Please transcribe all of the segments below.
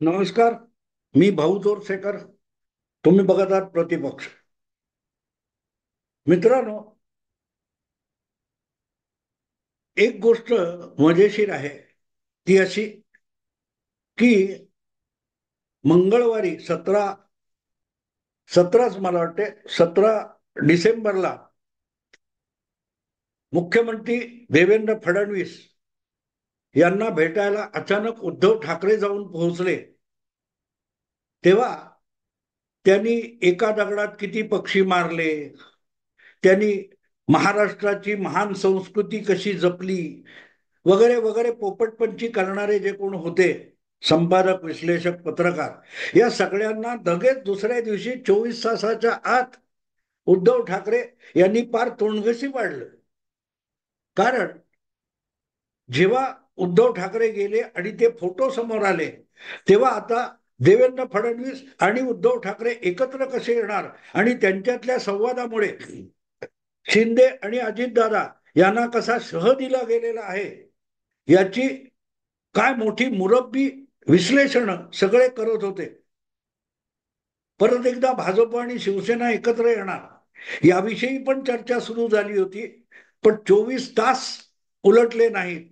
नमस्कार. मी भाऊ जोरसेकर. तुम्ही बघत आहात प्रतिपक्ष. मित्रांनो, एक गोष्ट मजेशीर आहे. ती अशी की मंगळवारी 17 मला वाटते 17 डिसेंबरला मुख्यमंत्री देवेंद्र फडणवीस यांना भेटायला अचानक उद्धव ठाकरे जाऊन पोहोचले. तेव्हा त्यांनी एका दगडात किती पक्षी मारले, त्यांनी महाराष्ट्राची महान संस्कृती कशी जपली, वगैरे वगैरे पोपटपंची करणारे जे कोण होते, संपादक, विश्लेषक, पत्रकार, या सगळ्यांना लगेच दुसऱ्या दिवशी 24 तासाच्या आत उद्धव ठाकरे यांनी पार तोंडघशी पाडलं. कारण जेव्हा उद्धव ठाकरे गेले आणि ते फोटो समोर आले, तेव्हा आता देवेंद्र फडणवीस आणि उद्धव ठाकरे एकत्र कसे येणार आणि त्यांच्यातल्या संवादामुळे शिंदे आणि अजितदादा यांना कसा शह दिला गेलेला आहे याची काय मोठी मुरब्बी विश्लेषण सगळे करत होते. परत एकदा भाजप आणि शिवसेना एकत्र येणार याविषयी पण चर्चा सुरू झाली होती. पण 24 तास उलटले नाहीत,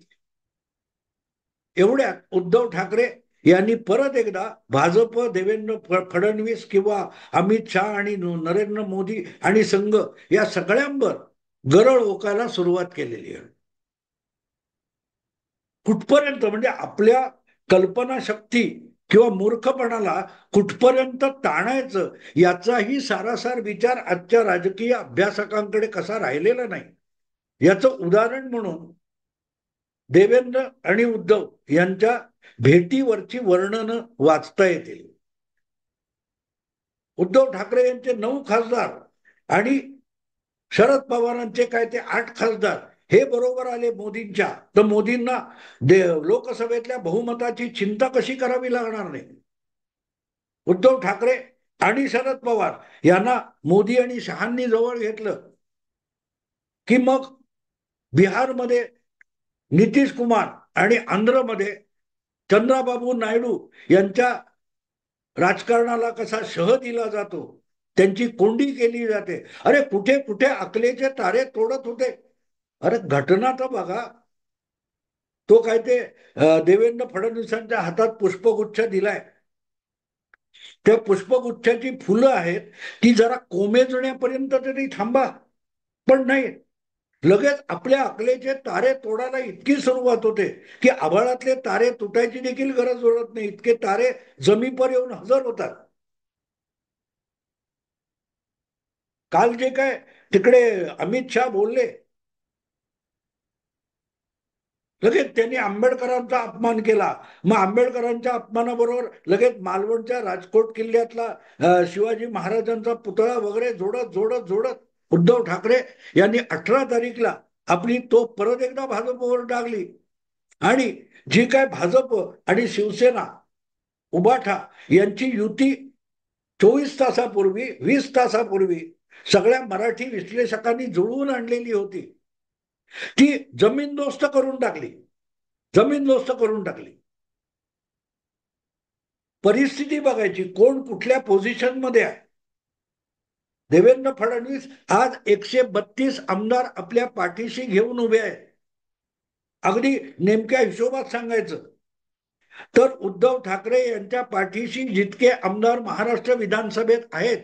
एवढ्यात उद्धव ठाकरे यांनी परत एकदा भाजप, देवेंद्र फडणवीस किंवा अमित शहा आणि नरेंद्र मोदी आणि संघ या सगळ्यांवर गरळ ओकायला सुरुवात केलेली आहे. कुठपर्यंत म्हणजे आपल्या कल्पनाशक्ती किंवा मूर्खपणाला कुठपर्यंत ताणायचं याचाही सारासार विचार आजच्या राजकीय अभ्यासकांकडे कसा राहिलेला नाही. याचं उदाहरण म्हणून देवेंद्र आणि उद्धव यांच्या भेटीवरची वर्णनं वाचता येतील. उद्धव ठाकरे यांचे 9 खासदार आणि शरद पवारांचे काय ते 8 खासदार हे बरोबर आले मोदींच्या, तर मोदींना लोकसभेतल्या बहुमताची चिंता कशी करावी लागणार नाही. उद्धव ठाकरे आणि शरद पवार यांना मोदी आणि शहांनी जवळ घेतलं की मग बिहारमध्ये नितीश कुमार आणि आंध्रमध्ये चंद्राबाबू नायडू यांच्या राजकारणाला कसा शह दिला जातो, त्यांची कोंडी केली जाते. अरे कुठे कुठे अकलेचे तारे तोडत होते. अरे घटना तर बघा. तो काय ते देवेंद्र फडणवीसांच्या हातात पुष्पगुच्छ दिलाय, त्या पुष्पगुच्छाची फुलं आहेत ती जरा कोमेजण्यापर्यंत तरी थांबा. पण नाही, लगेच आपल्या अकलेचे तारे तोडायला इतकी सुरुवात होते की आभाळातले तारे तुटायची देखील गरज उरत नाही, इतके तारे जमीपर येऊन हजर होतात. काल जे काय तिकडे अमित शहा बोलले, लगेच त्यांनी आंबेडकरांचा अपमान केला. मग आंबेडकरांच्या अपमानाबरोबर लगेच मालवणच्या राजकोट किल्ल्यातला शिवाजी महाराजांचा पुतळा वगैरे जोडत जोडत जोडत उद्धव ठाकरे यांनी 18 तारीखला आपली तोफ परत एकदा भाजपवर टाकली. आणि जी काय भाजप आणि शिवसेना, उबाठा यांची युती 24 तासापूर्वी, 20 तासापूर्वी सगळ्या मराठी विश्लेषकांनी जुळवून आणलेली होती, ती जमीनदोस्त करून टाकली. जमीनदोस्त करून टाकली. परिस्थिती बघायची कोण कुठल्या पोझिशन मध्ये आहे. देवेंद्र फडणवीस आज 132 आमदार आपल्या पाठीशी घेऊन उभे आहेत. अगदी नेमक्या हिशोबात सांगायचं तर उद्धव ठाकरे यांच्या पाठीशी जितके आमदार महाराष्ट्र विधानसभेत आहेत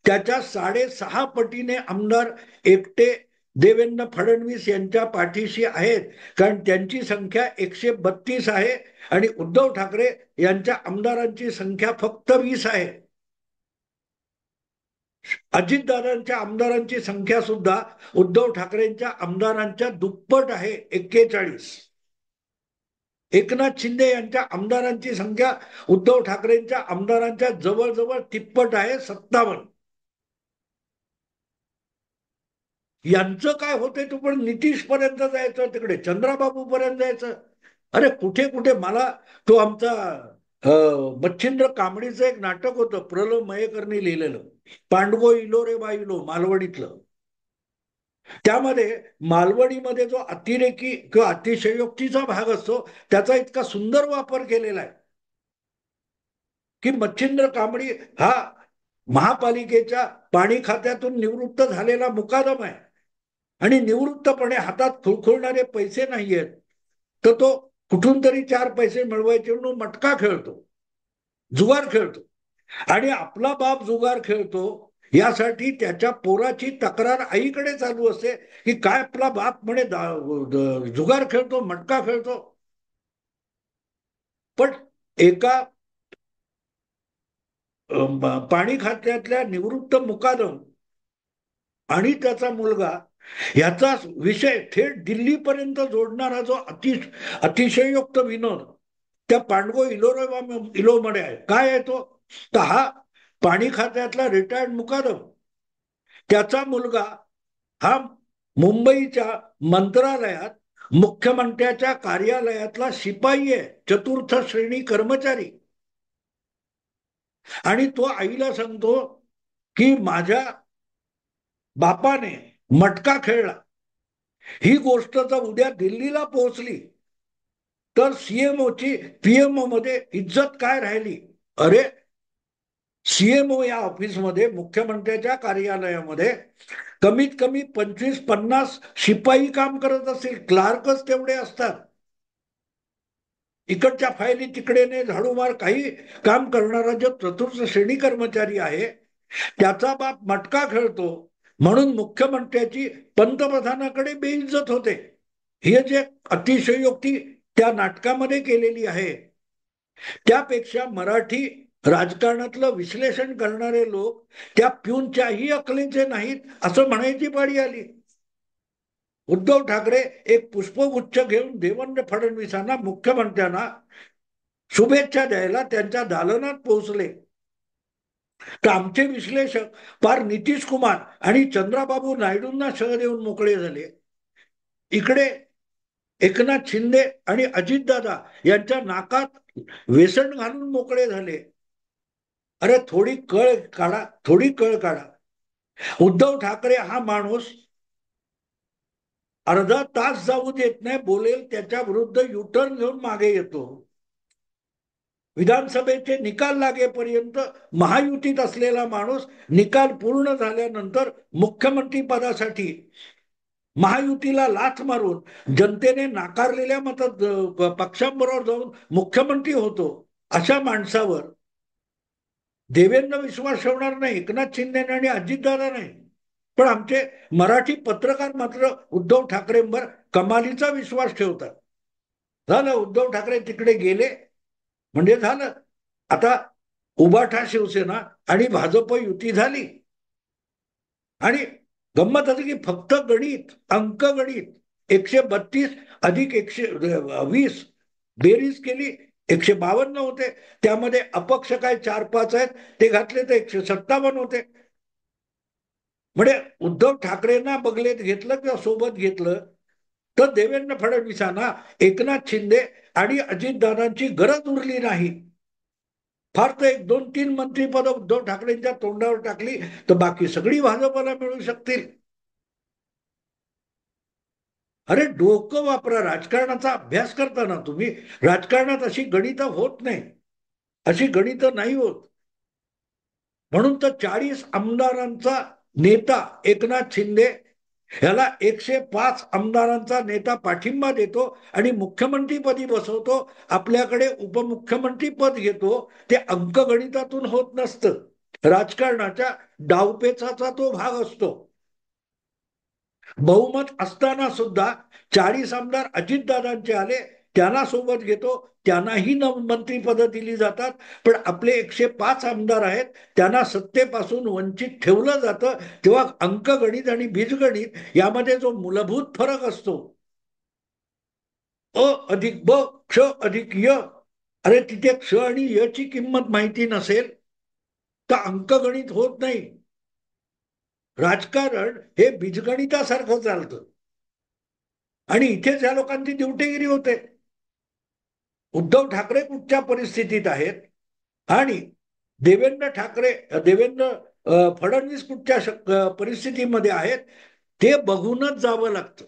त्याच्या 6.5 पटीने आमदार एकटे देवेंद्र फडणवीस यांच्या पाठीशी आहेत. कारण त्यांची संख्या 132 आहे आणि उद्धव ठाकरे यांच्या आमदारांची संख्या फक्त 20 आहे. अजितदादांच्या आमदारांची संख्या सुद्धा उद्धव ठाकरेंच्या आमदारांच्या दुप्पट आहे, 41. एकनाथ शिंदे यांच्या आमदारांची संख्या उद्धव ठाकरेंच्या आमदारांच्या जवळजवळ तिप्पट आहे, 57. यांचं काय होतंय तू पण नितीश पर्यंत जायचं, तिकडे चंद्राबाबू पर्यंत जायचं. अरे कुठे कुठे मला तो आमचा मच्छिंद्र कांबळीचं एक नाटक होतं, प्रल मयेकरनी लिहिलेलं, पांडगो इलो रे बा इलो, मालवणीतलं. त्यामध्ये मालवणीमध्ये जो अतिरेकी किंवा अतिशयोक्तीचा भाग असतो त्याचा इतका सुंदर वापर केलेला आहे की मच्छिंद्र कांबळी हा महापालिकेच्या पाणी खात्यातून निवृत्त झालेला मुकादम आहे आणि निवृत्तपणे हातात खुळखुळणारे पैसे नाहीयेत, तर तो कुठून तरी चार पैसे मिळवायचे म्हणून मटका खेळतो, जुगार खेळतो आणि आपला बाप जुगार खेळतो यासाठी त्याच्या पोराची तक्रार आईकडे चालू असते की काय आपला बाप म्हणे जुगार खेळतो, मटका खेळतो. पण एका पाणी खात्यातल्या निवृत्त मुकादम आणि त्याचा मुलगा याचा विषय थेट दिल्लीपर्यंत जोडणारा जो अतिशयोक्त विनोद त्या पांडगो इलोमध्ये आहे. काय आहे तो? तर हा पाणी खात्यातला रिटायर्ड मुकादम, त्याचा मुलगा हा मुंबईच्या मंत्रालयात मुख्यमंत्र्याच्या कार्यालयातला शिपाई आहे, चतुर्थ श्रेणी कर्मचारी. आणि तो आईला सांगतो की माझ्या बापाने मटका खेळला, ही गोष्ट जर उद्या दिल्लीला पोहोचली तर सीएमओची पीएमओ मध्ये इज्जत काय राहिली. अरे, सीएमओ या ऑफिसमध्ये मुख्यमंत्र्याच्या कार्यालयामध्ये कमीत कमी 25-50 शिपाई काम करत असतील, क्लार्कच तेवढे असतात. इकडच्या फायली तिकडे ने झाडूमार काही काम करणारा जो चतुर्थ श्रेणी कर्मचारी आहे त्याचा बाप मटका खेळतो म्हणून मुख्यमंत्र्याची पंतप्रधानाकडे बेइज्जत होते. हे जे अतिशयोक्ती त्या नाटकामध्ये केलेली आहे त्यापेक्षा मराठी राजकारणातलं विश्लेषण करणारे लोक त्या प्यूनच्याही अकलेचे नाहीत असं म्हणायची पाळी आली. उद्धव ठाकरे एक पुष्पगुच्छ घेऊन देवेंद्र फडणवीसांना, मुख्यमंत्र्यांना शुभेच्छा द्यायला त्यांच्या दालनात पोहोचले तर आमचे विश्लेषक पार नितीश कुमार आणि चंद्राबाबू नायडूंना शह देऊन मोकळे झाले. इकडे एकनाथ शिंदे आणि अजितदादा यांच्या नाकात वेसण घालून मोकळे झाले. अरे थोडी कळ काढा, थोडी कळ काढा. उद्धव ठाकरे हा माणूस अर्धा तास जाऊ देत नाही, बोलेल त्याच्या विरुद्ध युटर्न घेऊन मागे येतो. विधानसभेचे निकाल लागेपर्यंत महायुतीत असलेला माणूस निकाल पूर्ण झाल्यानंतर मुख्यमंत्री पदासाठी महायुतीला लाथ मारून जनतेने नाकारलेल्या पक्षांबरोबर जाऊन मुख्यमंत्री होतो. अशा माणसावर देवेंद्र विश्वास ठेवणार नाही, एकनाथ शिंदे आणि अजितदादा नाही, पण आमचे मराठी पत्रकार मात्र उद्धव ठाकरेंवर कमालीचा विश्वास ठेवतात. झालं, उद्धव ठाकरे तिकडे गेले म्हणजे झालं. आता उबाठा शिवसेना आणि भाजप युती झाली आणि गंमत असं की फक्त गणित, अंकगणित 132 अधिक 120 बेरीज केली 152 होते. त्यामध्ये अपक्ष काय 4-5 आहेत ते घातले तर 157 होते. म्हणजे उद्धव ठाकरेंना बगलेत घेतलं किंवा सोबत घेतलं तर देवेंद्र फडणवीसांना एकनाथ शिंदे आणि अजितदादांची गरज उरली नाही. फार तर 1-2-3 मंत्रीपद उद्धव ठाकरेंच्या तोंडावर टाकली तर बाकी सगळी भाजपला मिळू शकतील. अरे डोकं वापरा, राजकारणाचा अभ्यास करताना तुम्ही. राजकारणात अशी गणितं होत नाही, अशी गणितं नाही होत. म्हणून तर 40 आमदारांचा नेता एकनाथ शिंदे ह्याला 105 आमदारांचा नेता पाठिंबा देतो आणि मुख्यमंत्रीपदी बसवतो. आपल्याकडे उपमुख्यमंत्री पद घेतो. ते अंकगणितातून होत नसतं, राजकारणाच्या डावपेचाचा तो भाग असतो. बहुमत असताना सुद्धा 40 आमदार अजितदादांचे आले, त्यांना सोबत घेतो, त्यांनाही मंत्रीपद दिली जातात. पण आपले 105 आमदार आहेत त्यांना सत्तेपासून वंचित ठेवलं जातं. तेव्हा अंकगणित आणि बीजगणित यामध्ये जो मूलभूत फरक असतो, अ अधिक ब, क्ष अधिक य, अरे तिथे क्ष आणि य ची किंमत माहिती नसेल तर अंकगणित होत नाही. राजकारण हे बीजगणितासारखं चालतं आणि इथेच या लोकांची दिवटेगिरी होते. उद्धव ठाकरे कुठच्या परिस्थितीत आहेत आणि देवेंद्र फडणवीस कुठच्या परिस्थितीमध्ये आहेत ते बघूनच जावं लागतं.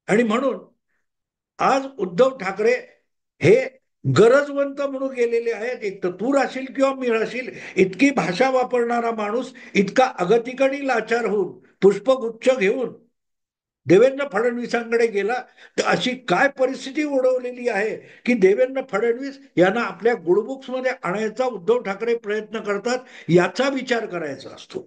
आणि म्हणून आज उद्धव ठाकरे हे गरजवंत म्हणून गेलेले आहेत. एक तर तू राशील किंवा मी राशील इतकी भाषा वापरणारा माणूस इतका अगतिकडी लाचार होऊन पुष्पगुच्छ घेऊन देवेंद्र फडणवीसांकडे गेला, तर अशी काय परिस्थिती ओढवलेली आहे की देवेंद्र फडणवीस यांना आपल्या गुडबुक्स मध्ये आणायचा उद्धव ठाकरे प्रयत्न करतात याचा विचार करायचा असतो.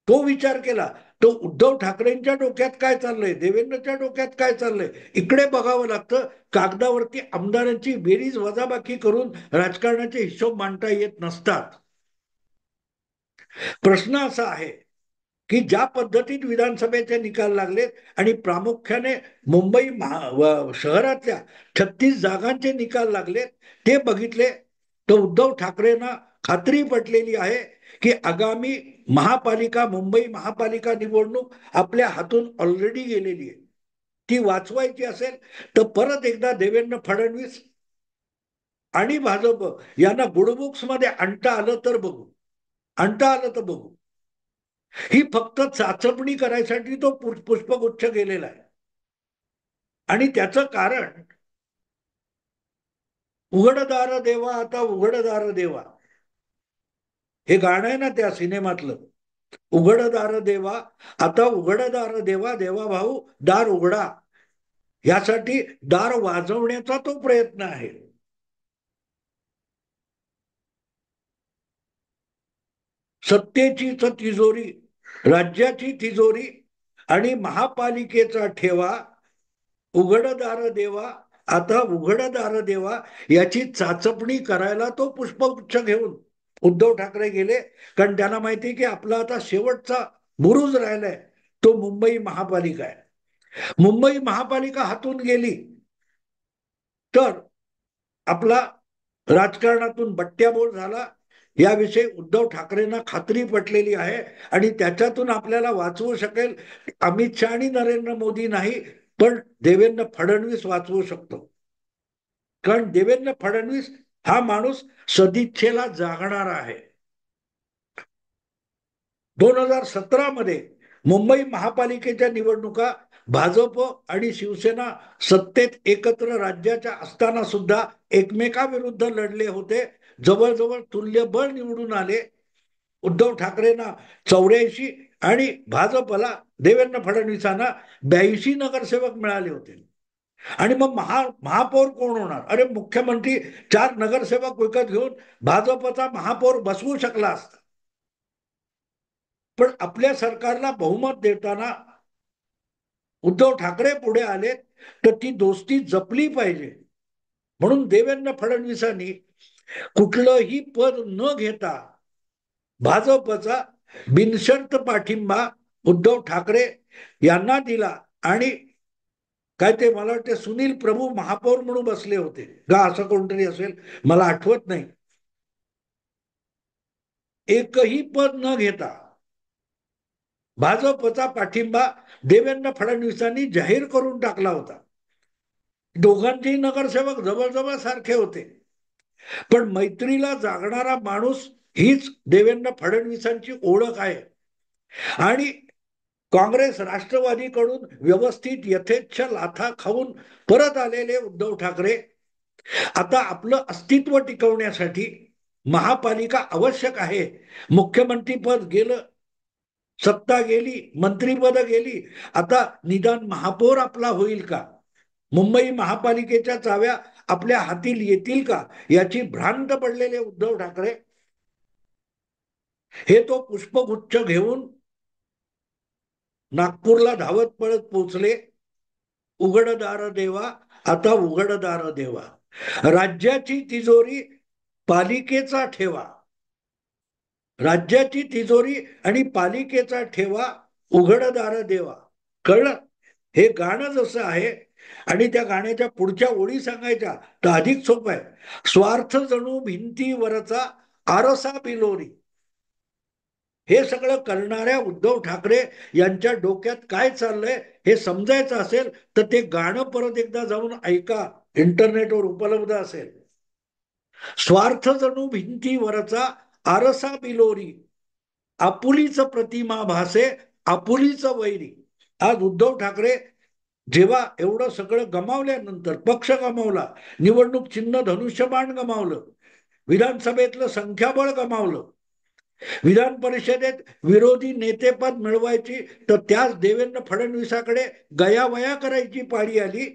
तो विचार केला तो उद्धव ठाकरेंच्या डोक्यात काय चाललंय, देवेंद्रच्या डोक्यात काय चाललंय इकडे बघावं लागतं. कागदावरती आमदारांची बेरीज वजाबाकी करून राजकारणाचे हिशोब मांडता येत नसतात. प्रश्न असा आहे की ज्या पद्धतीत विधानसभेचे निकाल लागलेत आणि प्रामुख्याने मुंबई शहरातल्या 36 जागांचे निकाल लागलेत ते बघितले तर उद्धव ठाकरेंना खात्री पटलेली आहे की आगामी मुंबई महापालिका निवडणूक आपल्या हातून ऑलरेडी गेलेली आहे. ती वाचवायची असेल तर परत एकदा देवेंद्र फडणवीस आणि भाजप यांना गुडबुक्स मध्ये आणता आलं तर बघू. ही फक्त चाचपणी करायसाठी तो पुष्पगुच्छ गेलेला आहे. आणि त्याचं कारण उघडदार देवा आता उघडदार देवा हे गाणं आहे ना त्या सिनेमातलं. उघडदार देवा आता उघडदार देवा देवा भाऊ दार उघडा, यासाठी दार वाजवण्याचा तो प्रयत्न आहे. सत्तेचीच तिजोरी, राज्याची तिजोरी आणि महापालिकेचा ठेवा उघडदार देवा आता उघडदार देवा याची चाचपणी करायला तो पुष्पगुच्छ घेऊन उद्धव ठाकरे गेले. कारण त्यांना माहिती की आपला आता शेवटचा बुरुज राहिलाय तो मुंबई महापालिका आहे. मुंबई महापालिका हातून गेली तर आपला राजकारणातून बट्ट्याबोळ झाला याविषयी उद्धव ठाकरेंना खात्री पटलेली आहे. आणि त्याच्यातून आपल्याला वाचवू शकेल अमित शहा आणि नरेंद्र मोदी नाही, पण देवेंद्र फडणवीस वाचवू शकतो. कारण देवेंद्र फडणवीस हा माणूस सदिच्छेला जागणारा आहे. 2017 मध्ये मुंबई महापालिकेच्या निवडणुका भाजप आणि शिवसेना सत्तेत एकत्र राज्याच्या असताना सुद्धा एकमेकाविरुद्ध लढले होते. जवळजवळ तुल्यबळ निवडून आले. उद्धव ठाकरेंना 84 आणि भाजपला देवेंद्र फडणवीसांना 82 नगरसेवक मिळाले होते. आणि मग महापौर कोण होणार? अरे मुख्यमंत्री 4 नगरसेवक विकत घेऊन भाजपचा महापौर बसवू शकला असता. पण आपल्या सरकारला बहुमत देताना उद्धव ठाकरे पुढे आले तर ती दोस्ती जपली पाहिजे. म्हणून देवेंद्र फडणवीसांनी कुठलंही पद न घेता भाजपचा बिनशर्त पाठिंबा उद्धव ठाकरे यांना दिला. आणि काय ते मला वाटते सुनील प्रभू महापौर म्हणून बसले होते का असं कोणतरी असेल, मला आठवत नाही. एकही पद न घेता भाजपचा पाठिंबा देवेंद्र फडणवीसांनी जाहीर करून टाकला होता. दोघांचेही नगरसेवक जवळजवळ सारखे होते. पण मैत्रीला जागणारा माणूस हीच देवेंद्र फडणवीसांची ओळख आहे. आणि काँग्रेस राष्ट्रवादीकडून व्यवस्थित यथेच्छ लाथा खाऊन परत आलेले उद्धव ठाकरे आता आपलं अस्तित्व टिकवण्यासाठी महापालिका आवश्यक आहे. मुख्यमंत्री पद गेलं, सत्ता गेली, मंत्रीपद गेली, आता निदान महापौर आपला होईल का, मुंबई महापालिकेच्या चाव्या आपल्या हातील येतील का याची भ्रांत पडलेले उद्धव ठाकरे हे तो पुष्पगुच्छ घेऊन नागपूरला धावत पळत पोहोचले. उघडदार देवा आता उघडदार देवा, राज्याची तिजोरी पालिकेचा ठेवा, राज्याची तिजोरी आणि पालिकेचा ठेवा उघडदार देवा. कळलं? हे गाणं जसं आहे आणि त्या गाण्याच्या पुढच्या ओळी सांगायच्या तर अधिक सोपं आहे. स्वार्थ जणू भिंतीवरचा आरसा बिलोरी. हे सगळं करणाऱ्या उद्धव ठाकरे यांच्या डोक्यात काय चाललंय हे समजायचं असेल तर ते गाणं परत एकदा जाऊन ऐका, इंटरनेटवर उपलब्ध असेल. स्वार्थ जणू भिंतीवरचा आरसा बिलोरी, आपुलीच प्रतिमा भासे आपुलीचं वैरी. आज उद्धव ठाकरे जेव्हा एवढं सगळं गमावल्यानंतर, पक्ष गमावला, निवडणूक चिन्ह धनुष्यबाण गमावलं, विधानसभेतलं संख्याबळ गमावलं, विधान परिषदेत विरोधी नेतेपद मिळवायची तर त्याच देवेंद्र फडणवीसाकडे गयावया करायची पाळी आली.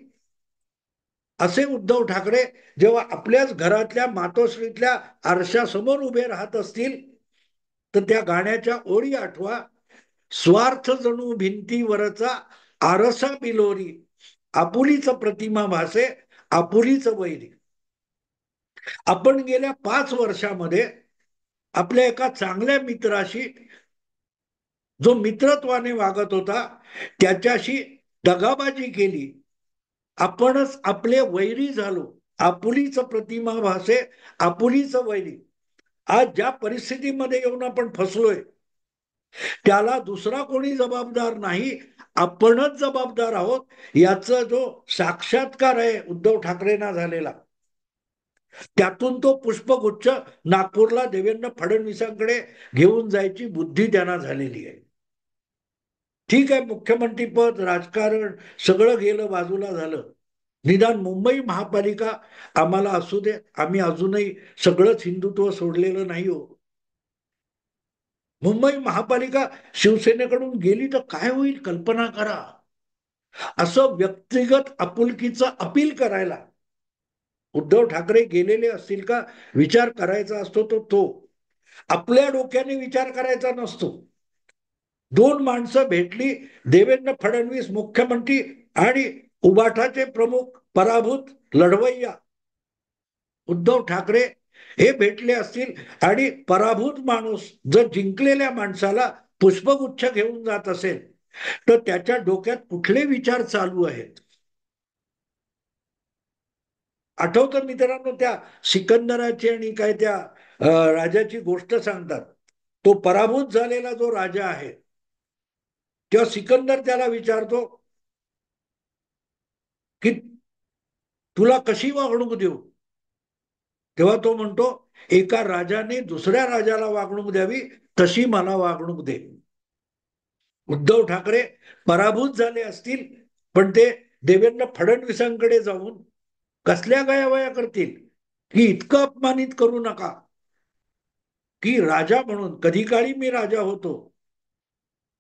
असे उद्धव ठाकरे जेव्हा आपल्याच घरातल्या मातोश्रीतल्या आरशासमोर उभे राहत असतील तर त्या गाण्याच्या ओळी आठवा. स्वार्थ जणू भिंतीवरचा आरसा बिलोरी, आपुलीच प्रतिमा भासे, आपुलीच वैरी. आपण गेल्या 5 वर्षामध्ये आपल्या एका चांगल्या मित्राशी, जो मित्रत्वाने वागत होता, त्याच्याशी दगाबाजी केली. आपणच आपले वैरी झालो. आपुलीच प्रतिमा भासे, आपुलीच वैरी. आज ज्या परिस्थितीमध्ये येऊन आपण फसलोय त्याला दुसरा कोणी जबाबदार नाही, आपणच जबाबदार आहोत. याचा जो साक्षात्कार आहे उद्धव ठाकरेंना झालेला, त्यातून तो पुष्पगुच्छ नागपूरला देवेंद्र फडणवीसांकडे घेऊन जायची बुद्धी त्यांना झालेली आहे. ठीक आहे, मुख्यमंत्री पद, राजकारण सगळं गेलं, बाजूला झालं. निदान मुंबई महापालिका आम्हाला असू दे, आम्ही अजूनही सगळंच हिंदुत्व सोडलेलं नाही हो. मुंबई महापालिका शिवसेनेकडून गेली तर काय होईल कल्पना करा. असं व्यक्तिगत आपुलकीचं अपील करायला उद्धव ठाकरे गेलेले असतील का? विचार करायचा असतो तो आपल्या डोक्याने विचार करायचा नसतो. 2 माणसं भेटली, देवेंद्र फडणवीस मुख्यमंत्री आणि उबाठाचे प्रमुख पराभूत लढवय्या उद्धव ठाकरे हे भेटले असतील आणि पराभूत माणूस जर जिंकलेल्या माणसाला पुष्पगुच्छ घेऊन जात असेल तर त्याच्या डोक्यात कुठले विचार चालू आहेत? आठवतं मित्रांनो, त्या सिकंदराची आणि काय त्या राजाची गोष्ट सांगतात. तो पराभूत झालेला जो राजा आहे, तेव्हा सिकंदर त्याला विचारतो की तुला कशी वागणूक देऊ? तेव्हा तो म्हणतो, एका राजाने दुसऱ्या राजाला वागणूक द्यावी तशी मला वागणूक दे. उद्धव ठाकरे पराभूत झाले असतील, पण ते देवेंद्र फडणवीसांकडे जाऊन कसल्या गयावया करतील की इतकं अपमानित करू नका, की राजा म्हणून कधी काळी मी राजा होतो,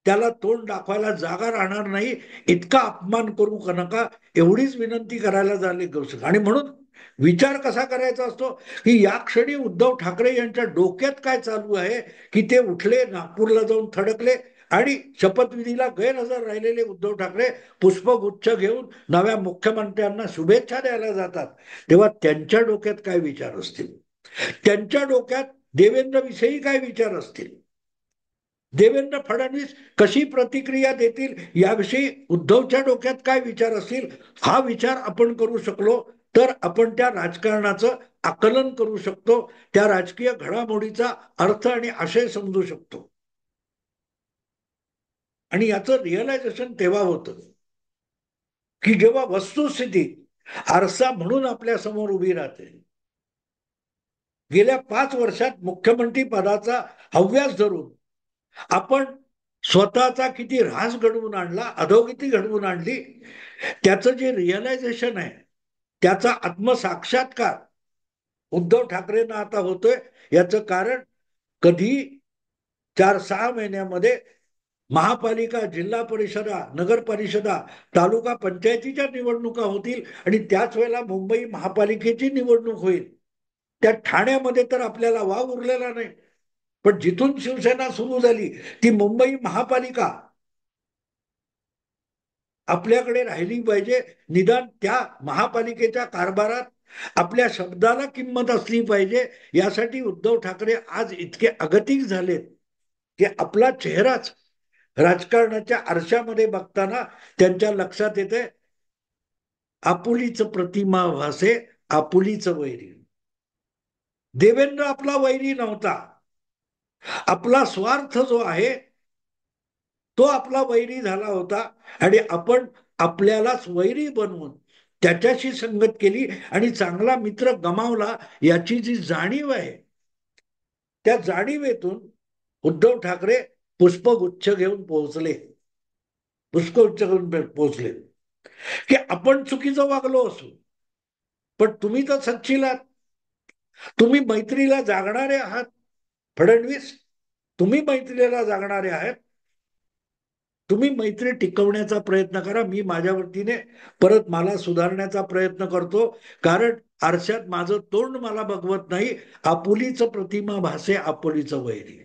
त्याला तोंड दाखवायला जागा राहणार नाही, इतका अपमान करू नका, एवढीच विनंती करायला झाली. आणि म्हणून विचार कसा करायचा असतो की या क्षणी उद्धव ठाकरे यांच्या डोक्यात काय चालू आहे, की ते उठले, नागपूरला जाऊन थडकले आणि शपथविधीला गैरहजर राहिलेले उद्धव ठाकरे पुष्पगुच्छ घेऊन नव्या मुख्यमंत्र्यांना शुभेच्छा द्यायला जातात. तेव्हा त्यांच्या डोक्यात काय विचार असतील, त्यांच्या डोक्यात देवेंद्र विषयी काय विचार असतील, देवेंद्र फडणवीस कशी प्रतिक्रिया देतील याविषयी उद्धवच्या डोक्यात काय विचार असतील, हा विचार आपण करू शकलो तर आपण त्या राजकारणाचं आकलन करू शकतो, त्या राजकीय घडामोडीचा अर्थ आणि आशय समजू शकतो. आणि याचं रिअलायझेशन तेव्हा होतं की जेव्हा वस्तुस्थिती आरसा म्हणून आपल्या समोर उभी राहते. गेल्या 5 वर्षात मुख्यमंत्री पदाचा हव्यास धरून आपण स्वतःचा किती ऱ्हास घडवून आणला, अधोगती घडवून आणली, त्याचं जे रिअलायझेशन आहे, त्याचा आत्मसाक्षात्कार उद्धव ठाकरेंना आता होतोय. याचं कारण कधी 4-6 महिन्यामध्ये महापालिका, जिल्हा परिषदा, नगर परिषदा, तालुका पंचायतीच्या निवडणुका होतील आणि त्याच वेळेला मुंबई महापालिकेची निवडणूक होईल. त्या ठाण्यामध्ये तर आपल्याला वाव उरलेला नाही, पण जिथून शिवसेना सुरू झाली ती मुंबई महापालिका आपल्याकडे राहिली पाहिजे. निदान त्या महापालिकेच्या कारभारात आपल्या शब्दाला किंमत असली पाहिजे. यासाठी उद्धव ठाकरे आज इतके अगतिक झालेत की आपला चेहराच राजकारणाच्या आरशामध्ये बघताना त्यांच्या लक्षात येते, आपुलीच प्रतिमा भासे, आपुलीच वैरी. देवेंद्र आपला वैरी नव्हता, आपला स्वार्थ जो आहे तो आपला वैरी झाला होता आणि आपण आपल्यालाच वैरी बनवून त्याच्याशी संगत केली आणि चांगला मित्र गमावला. याची जी जाणीव आहे, त्या जाणीवेतून उद्धव ठाकरे पुष्पगुच्छ घेऊन पोहोचले, पुष्पगुच्छ घेऊन पोहोचले की आपण चुकीचं वागलो असू, पण तुम्ही तर सच्चिलात, तुम्ही मैत्रीला जागणारे आहात. फडणवीस, तुम्ही मैत्रीला जागणारे आहेत. तुम्ही मैत्री टिकवण्याचा प्रयत्न करा. मी माझ्या वतीने परत मला सुधारण्याचा प्रयत्न करतो, कारण आरशात माझं तोंड मला बघवत नाही. आपुलीचं प्रतिमा भासे आपुलीचं वैरी,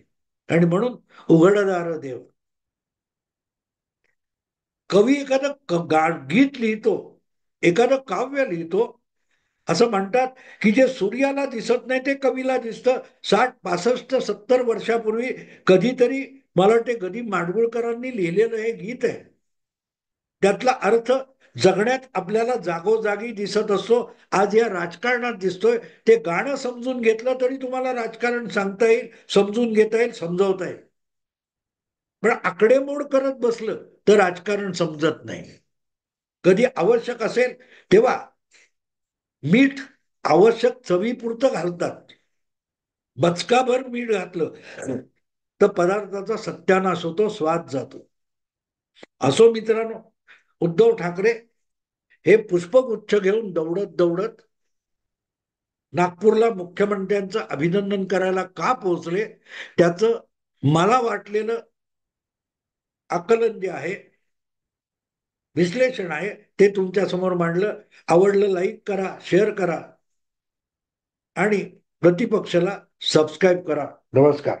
आणि म्हणून उघडदार देव. कवी एखादं गीत लिहितो, एखादं काव्य लिहितो, असं म्हणतात की जे सूर्याला दिसत नाही ते कवीला दिसतं. 60, 65, 70 वर्षापूर्वी कधीतरी मला वाटते गदी माडगुळकरांनी लिहिलेलं हे गीत आहे. त्यातला अर्थ जगण्यात आपल्याला जागोजागी दिसत असतो. आज या राजकारणात दिसतोय. ते गाणं समजून घेतलं तरी तुम्हाला राजकारण सांगता येईल, समजून घेता येईल, समजवता येईल. पण आकडेमोड करत बसलं तर राजकारण समजत नाही. कधी आवश्यक असेल तेव्हा मीठ आवश्यक चवीपुरतं घालतात. बचकाभर मीठ घातलं तर पदार्थाचा सत्यानाश होतो, स्वाद जातो. असो मित्रांनो, उद्धव ठाकरे हे पुष्पगुच्छ घेऊन दौडत दौडत नागपूरला मुख्यमंत्र्यांचं अभिनंदन करायला का पोहोचले, त्याचं मला वाटलेलं आकलन जे आहे, विश्लेषण आहे, ते तुमच्या समोर मांडलं. आवडलं लाईक करा, शेअर करा आणि प्रतिपक्षाला सबस्क्राईब करा. नमस्कार.